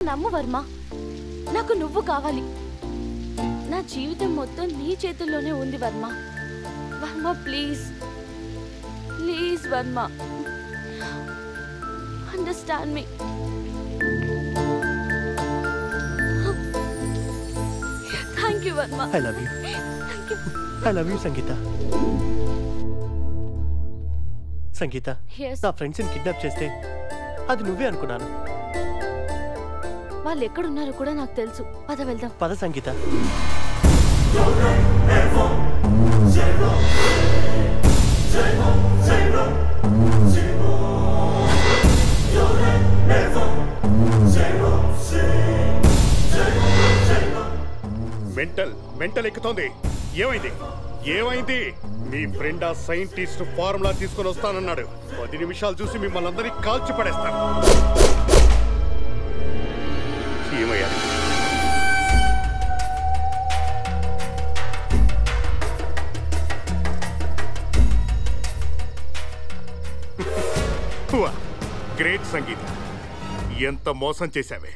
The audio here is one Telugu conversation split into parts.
నమ్ము వర్మ, నాకు నువ్వు కావాలి. నా జీవితం మొత్తం నీ చేతుల్లోనే ఉంది Varma. Varma please please Varma, understand me. Thank you Varma. I love you. I love you Sangeetha. Sangeetha, నా ఫ్రెండ్స్ని కిడ్నాప్ చేస్తే అది నువ్వే అనుకున్నాను. వాళ్ళు ఎక్కడున్నారో కూడా నాకు తెలుసు. పద వెళ్దాం. పద సంగీత. మెంటల్ ఎక్కుతోంది. ఏమైంది? మీ ఫ్రెండ్ ఆ సైంటిస్ట్ ఫార్ములా తీసుకొని వస్తానన్నాడు. 10 నిమిషాలు చూసి మిమ్మల్ని అందరినీ కాల్చి పడేస్తాను. ఏమయ్యా? గ్రేట్ సంగీత, ఎంత మోసం చేశావే.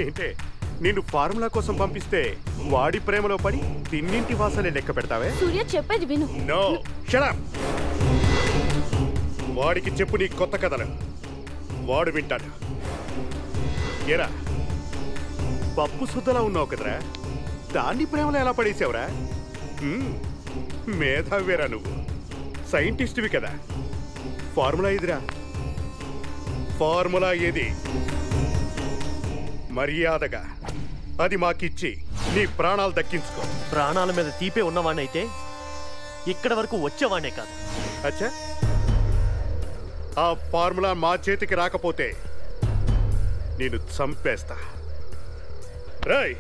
ఏంటే, నిన్ను ఫార్ములా కోసం పంపిస్తే వాడి ప్రేమలో పడి తిన్నింటి వాసనే లెక్క పెడతావే? సూర్య చెప్పేది విను. No, shut up. వాడికి చెప్పు నీ కొత్త కథలు, వాడు వింటాడు. ఏరా, పప్పు శుద్ధలా ఉన్నావు కదరా, దాన్ని ప్రేమలో ఎలా పడేసావురా? మేధావేరా నువ్వు, సైంటిస్ట్వి కదా. ఫార్ములా ఏదిరా? ఫార్ములా ఏది? మర్యాదగా అది మాకిచ్చి నీ ప్రాణాలు దక్కించుకో. ప్రాణాల మీద తీపే ఉన్నవాణ్ణైతే ఇక్కడ వరకు వచ్చేవాణ్ణే కాదు. అచ్చా, ఆ ఫార్ములా మా చేతికి రాకపోతే నేను చంపేస్తా. రేయ్,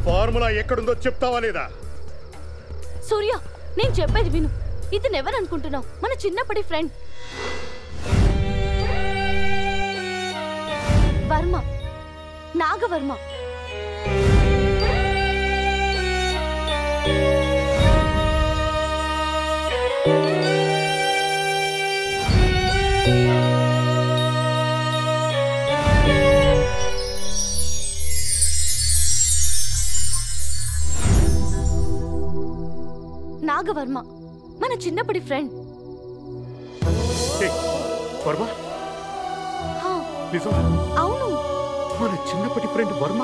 ఫార్ములా ఎక్కడుందో చెప్తావా లేదా? సూర్య, నేను చెప్పేది విను. ఇతను ఎవరనుకుంటున్నావు? మన చిన్నప్పటి ఫ్రెండ్ వర్మ, నాగవర్మ. నాగవర్మ మన చిన్నప్పటి ఫ్రెండ్. వర్మ? అవును, మన చిన్నప్పటి ఫ్రెండ్ వర్మ.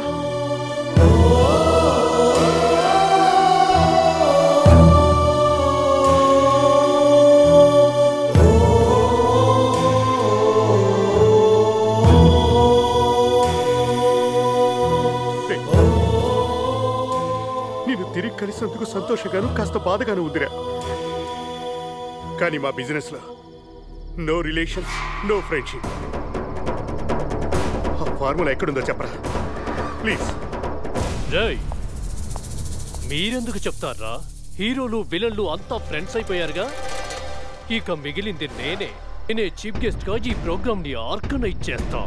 నేను తిరిగి కలిసినందుకు సంతోషంగాను కాస్త బాధగాను ఉందిరా. కానీ మా బిజినెస్ లో నో రిలేషన్, నో ఫ్రెండ్షిప్. ఆ ఫార్ములా ఎక్కడుందో చెప్పరా ప్లీజ్. జై, మీరెందుకు చెప్తారా? హీరోలు విలన్లు అంతా ఫ్రెండ్స్ అయిపోయారుగా. ఇక మిగిలింది నేనే చీఫ్ గెస్ట్ గా ఈ ప్రోగ్రామ్ ని ఆర్గనైజ్ చేస్తా.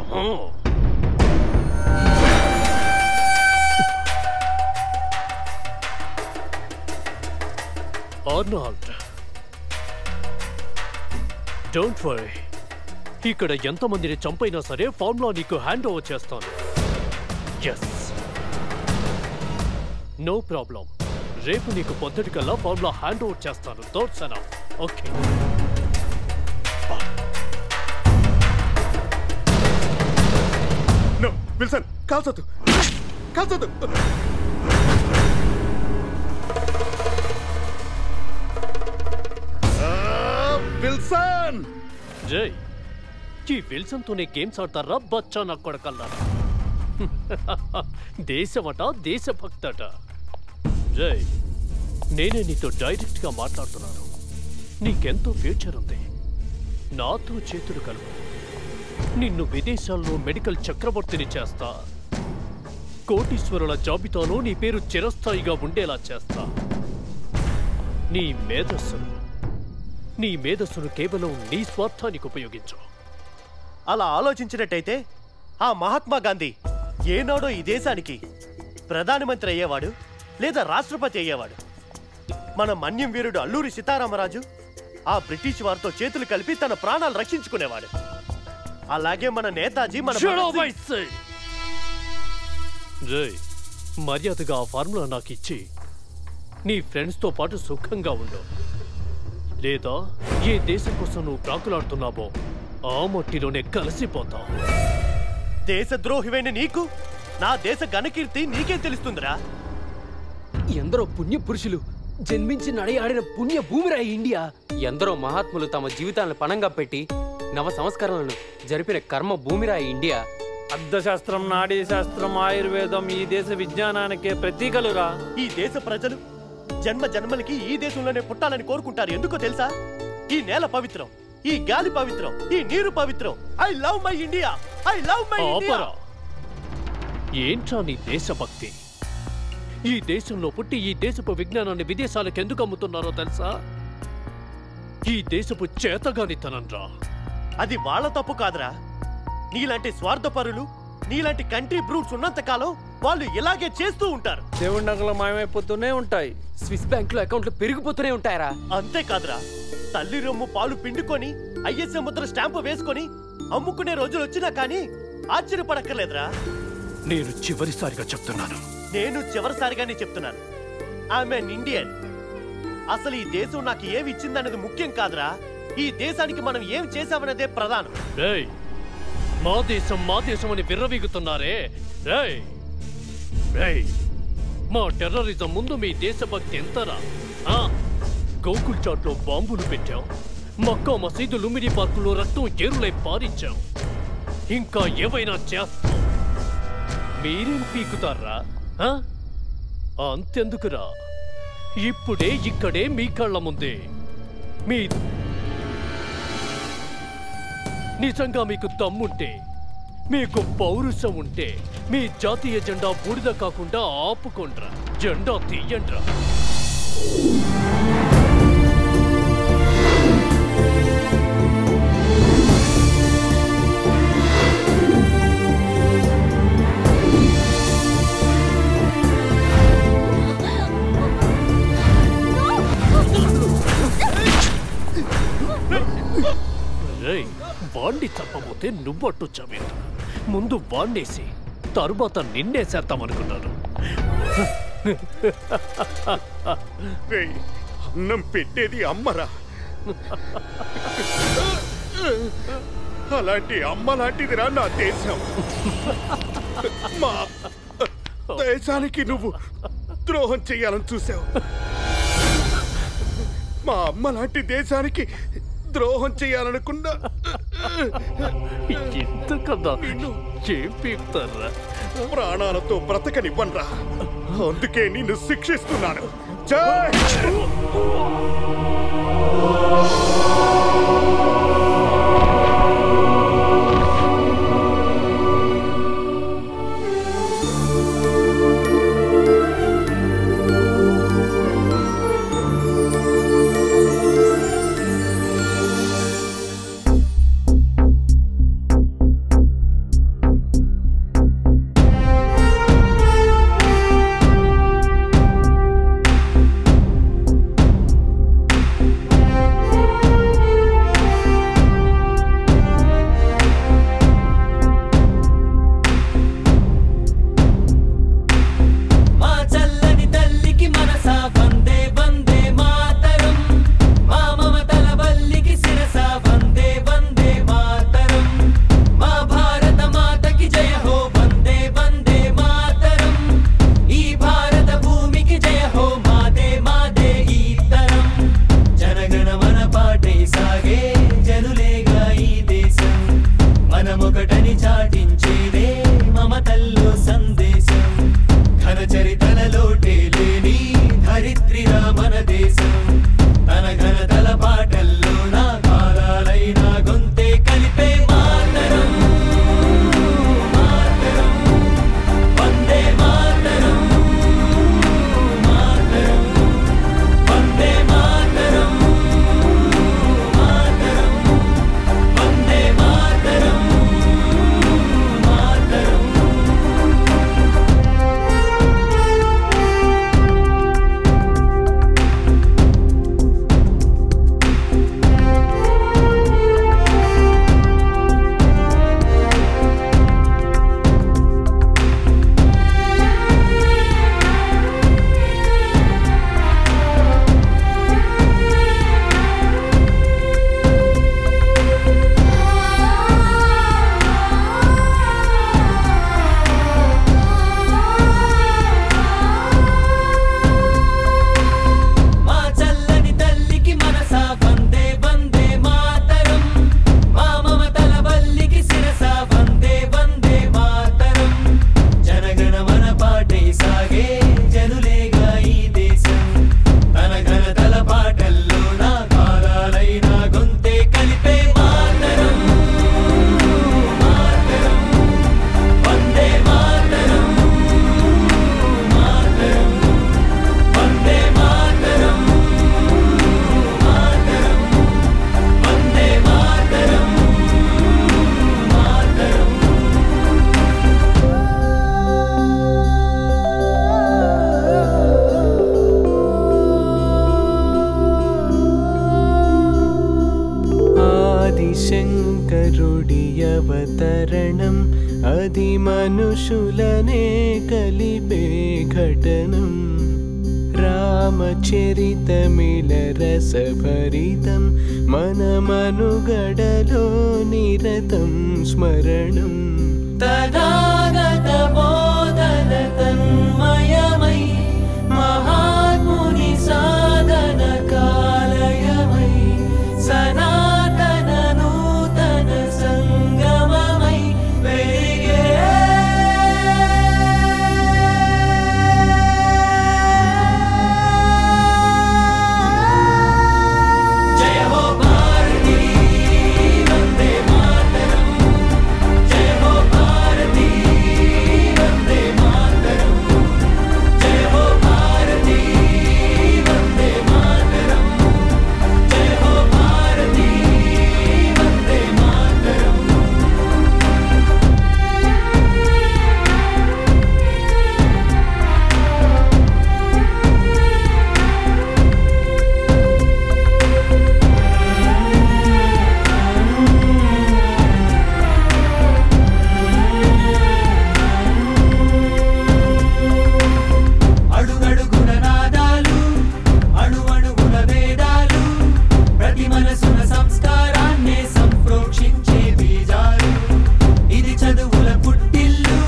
Arnold, don't worry. ఇక్కడ ఎంతమందిని చంపైనా సరే ఫార్ములా నీకు హ్యాండ్ ఓవర్ చేస్తాను. Yes, no problem. రేపు నీకు పొద్దుటికల్లా ఫార్ములా హ్యాండ్ ఓవర్ చేస్తాను. That's enough. Okay. No Wilson, కాల్చొద్దు. విల్సన్! జై, ఈ విల్సన్ తోనే గేమ్స్ ఆడతారా బచ్చా నా కొడకల్లారా? దేశమట, దేశభక్తట. జై, నేనే నీతో డైరెక్ట్ గా మాట్లాడుతున్నాను. నీకెంతో ఫ్యూచర్ ఉంది. నాతో చేతులు కలుపు. నిన్ను విదేశాల్లో మెడికల్ చక్రవర్తిని చేస్తా. కోటీశ్వరుల జాబితాలో నీ పేరు చిరస్థాయిగా ఉండేలా చేస్తా. నీ మేధస్సును కేవలం నీ స్వార్థానికి ఉపయోగించు. అలా ఆలోచించినట్టయితే ఆ మహాత్మా గాంధీ ఏనాడో ఈ దేశానికి ప్రధానమంత్రి అయ్యేవాడు లేదా రాష్ట్రపతి అయ్యేవాడు. మన మన్యం వీరుడు అల్లూరి సీతారామరాజు ఆ బ్రిటిష్ వారితో చేతులు కలిపి తన ప్రాణాలు రక్షించుకునేవాడు. అలాగే మన నేతాజీ మన మర్యాదగా ఆ ఫార్ములా నాకు ఇచ్చి నీ ఫ్రెండ్స్తో పాటు సుఖంగా ఉండు, లేదా ఏ దేశం కోసం నువ్వు ప్రాకులాడుతున్నావో ఆ మట్టిలోనే కలిసిపోతావు. దేశద్రోహివైన నీకు నా దేశ ఘనకీర్తి నీకే తెలుస్తుందిరా. ఎందరో పుణ్య పురుషులు జన్మించి నడయాడిన పుణ్య భూమిరా ఇండియా. ఎందరో మహాత్ములు తమ జీవితాలను పణంగా పెట్టి నవ సంస్కరణలను జరిపిన కర్మ భూమిరా ఇండియా. అర్థశాస్త్రం, నాడీ శాస్త్రం, ఆయుర్వేదం ఈ దేశ విజ్ఞానానికే ప్రతీకలురా. ఈ దేశ ప్రజలు జన్మ జన్మలకి ఈ దేశంలోనే పుట్టాలని కోరుకుంటారు. ఎందుకో తెలుసా? ఈ నేల పవిత్రం, ఈ గాలి పవిత్రం, ఈ నీరు పవిత్రం. I love my India, I love my India. ఏంట్రా నీ దేశభక్తి? ఈ దేశంలో పుట్టి ఈ దేశపు విజ్ఞానాన్ని విదేశాలకు ఎందుకు అమ్ముతున్నారో తెలుసా? ఈ దేశపు చేతగానితనంరా. అది వాళ్ళ తప్పు కాదురా. నీలాంటి స్వార్థపరులు, నీలాంటి కంట్రీ బ్రూట్స్ ఉన్నంత కాలం వాళ్ళు ఇలాగే చేస్తూ ఉంటారు. దేవుడి నగలు మాయమైపోతూనే ఉంటాయి. స్విస్ బ్యాంక్ లో అకౌంట్లు పెరిగిపోతూనే ఉంటాయరా. అంతేకాదురా, తల్లి రొమ్ము పాలు పిండుకొని ఐఎస్ఏ ముద్ర స్టాంపు వేసుకొని అమ్ముకునే రోజులు వచ్చినా కానీ ఆశ్చర్యపడక్కర్లేదురా. నేను చివరిసారిగా చెప్తున్నాను. నేను చివరిసారిగానే చెప్తున్నాను. I'm N Indian. అసలు ఈ దేశం నాకు ఏమి ఇచ్చిందనేది ముఖ్యం కాదురా. ఈ దేశానికి మనం ఏం చేశామనేదే ప్రధానం. మా దేశం అని విర్రవీగుతున్నారే. మా టెర్రరిజం ముందు మీ దేశభక్తి ఎంతరా? గోకుల్ చాట్లో బాంబులు పెట్టాం, మక్కా మసీదు లుమిడి పార్కులో రక్తం ఏరులై పారించాం. ఇంకా ఏవైనా చేస్తాం. మీరేం పీకుతారా? అంతెందుకురా, ఇప్పుడే ఇక్కడే మీ కళ్ళ ముందే నిజంగా మీకు దమ్ముంటే, మీకు పౌరుషం ఉంటే మీ జాతీయ జెండా బూడిద కాకుండా ఆపుకోండ్రా. జెండా తీయండ్రా. వాణ్ణి చంపబోతే నువ్వట్టు చవేంద్ర. ముందు వాణ్ణేసి తరువాత నిన్నేసేద్దామనుకున్నాను. అన్నం పెట్టేది అమ్మరా. అలాంటి అమ్మ లాంటిదిరా నా దేశం. మా దేశానికి నువ్వు ద్రోహం చెయ్యాలని చూసావు. మా అమ్మ లాంటి దేశానికి ద్రోహం చేయాలనుకున్నా ఎంతకన్నా ఏం పీకుతారా? ప్రాణాలతో బ్రతకనివ్వన్రా. అందుకే నిన్ను శిక్షిస్తున్నాను. అవతరణం అది మనుషులనే కలిపే ఘటనం రామచరితమిల రసభరితం మన మనుగడలో నిరతం స్మరణం తదాగత బోధన తన్మయమై మహాత్ముని సాధన కాలయమై సనాతన నూతన సంగమమై వెలిగే జయ హో భారతి వందే మాతరం జయ హో భారతి వందే మాతరం జయ హో భారతి వందే మాతరం జయ హో భారతి వందే మాతరం అడుగడుగున నాదాలు అణువణువుల వేదాలు ప్రతి మనసున సంస్కారాన్నే సంప్రోక్షించే బీజాలు ఇది చదువుల పుట్టిల్లు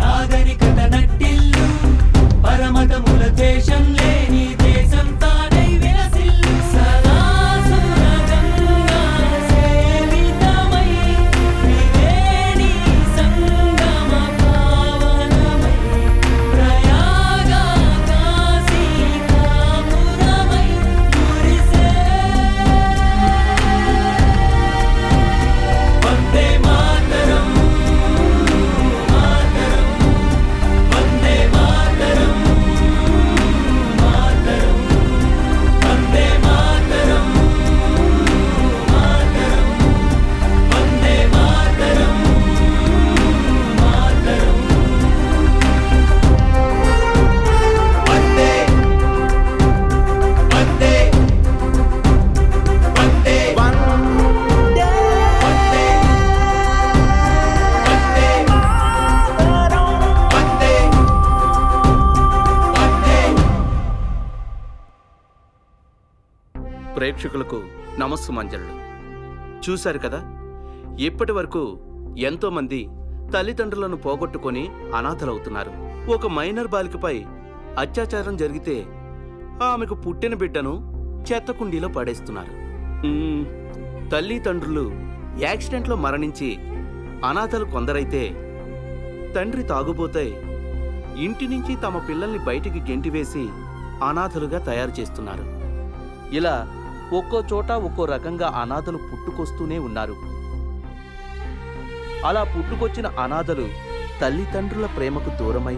నాగరికత నట్టిల్లు పరమతముల దేశం లేని దేశం తానై విలసిల్లు సదా సురగంగా సేవితమై త్రివేణి సంగమ పావనమై ప్రయాగ కాశీ కాపురమై మురిసే వందే మాతరం మాతరం వందే మాతరం మాతరం వందే మాతరం మాతరం వందే మాతరం మాతరం వందే వందే వందే వందే వందే వందే వందే ప్రేక్షకులకు నమస్సుమంజలు. చూశారు కదా, ఇప్పటి వరకు ఎంతోమంది తల్లిదండ్రులను పోగొట్టుకొని అనాథలవుతున్నారు. ఒక మైనర్ బాలికపై అత్యాచారం జరిగితే ఆమెకు పుట్టిన బిడ్డను చెత్త కుండీలో పడేస్తున్నారు. తల్లిదండ్రులు యాక్సిడెంట్లో మరణించి అనాథలు కొందరైతే తండ్రి తాగుబోతే ఇంటి నుంచి తమ పిల్లల్ని బయటికి గెంటివేసి అనాథలుగా తయారు చేస్తున్నారు. ఇలా ఒక్కో చోట ఒక్కో రకంగా అనాథలు పుట్టుకొస్తూనే ఉన్నారు. అలా పుట్టుకొచ్చిన అనాథలు తల్లిదండ్రుల ప్రేమకు దూరమై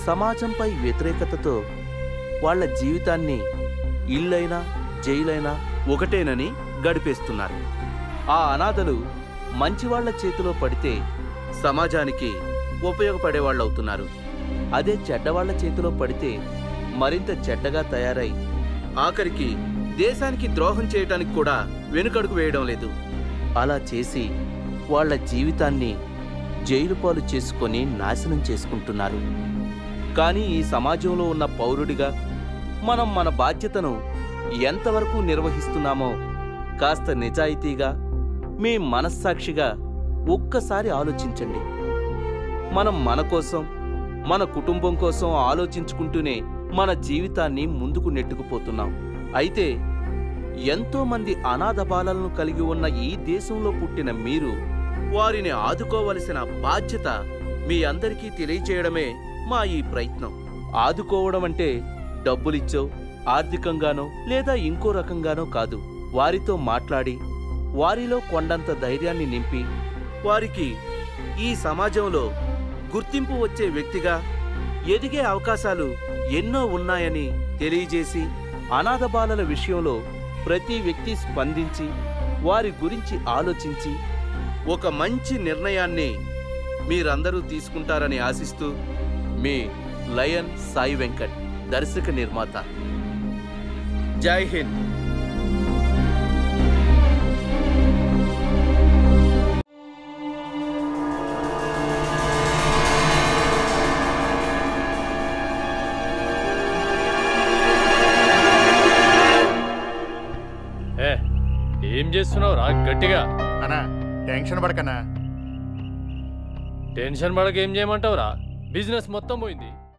సమాజంపై వ్యతిరేకతతో వాళ్ళ జీవితాన్ని ఇల్లైనా జైలైనా ఒకటేనని గడిపేస్తున్నారు. ఆ అనాథలు మంచివాళ్ల చేతిలో పడితే సమాజానికి ఉపయోగపడేవాళ్ళవుతున్నారు. అదే చెడ్డవాళ్ల చేతిలో పడితే మరింత చెడ్డగా తయారై ఆఖరికి దేశానికి ద్రోహం చేయటానికి కూడా వెనుకడుగు వేయడం లేదు. అలా చేసి వాళ్ళ జీవితాన్ని జైలు పాలు చేసుకొని నాశనం చేసుకుంటున్నారు. కానీ ఈ సమాజంలో ఉన్న పౌరుడిగా మనం మన బాధ్యతను ఎంతవరకు నిర్వహిస్తున్నామో కాస్త నిజాయితీగా మీ మనస్సాక్షిగా ఒక్కసారి ఆలోచించండి. మనం మన కోసం, మన కుటుంబం కోసం ఆలోచించుకుంటూనే మన జీవితాన్ని ముందుకు నెట్టుకుపోతున్నాం. అయితే ఎంతోమంది అనాథ బాలలను కలిగి ఉన్న ఈ దేశంలో పుట్టిన మీరు వారిని ఆదుకోవలసిన బాధ్యత మీ అందరికీ తెలియచేయడమే మా ఈ ప్రయత్నం. ఆదుకోవడం అంటే డబ్బులిచ్చో, ఆర్థికంగానో లేదా ఇంకో రకంగానో కాదు. వారితో మాట్లాడి వారిలో కొండంత ధైర్యాన్ని నింపి వారికి ఈ సమాజంలో గుర్తింపు వచ్చే వ్యక్తిగా ఎదిగే అవకాశాలు ఎన్నో ఉన్నాయని తెలియజేసి అనాథ బాలల విషయంలో ప్రతి వ్యక్తి స్పందించి వారి గురించి ఆలోచించి ఒక మంచి నిర్ణయాన్ని మీరందరూ తీసుకుంటారని ఆశిస్తూ మీ లయన్ సాయి వెంకట్, దర్శక నిర్మాత. జై హింద్. ఏం చేస్తున్నావురా గట్టిగా? అన్నా టెన్షన్ పడకన్నా. టెన్షన్ పడక ఏం చేయమంటావురా? బిజినెస్ మొత్తం పోయింది.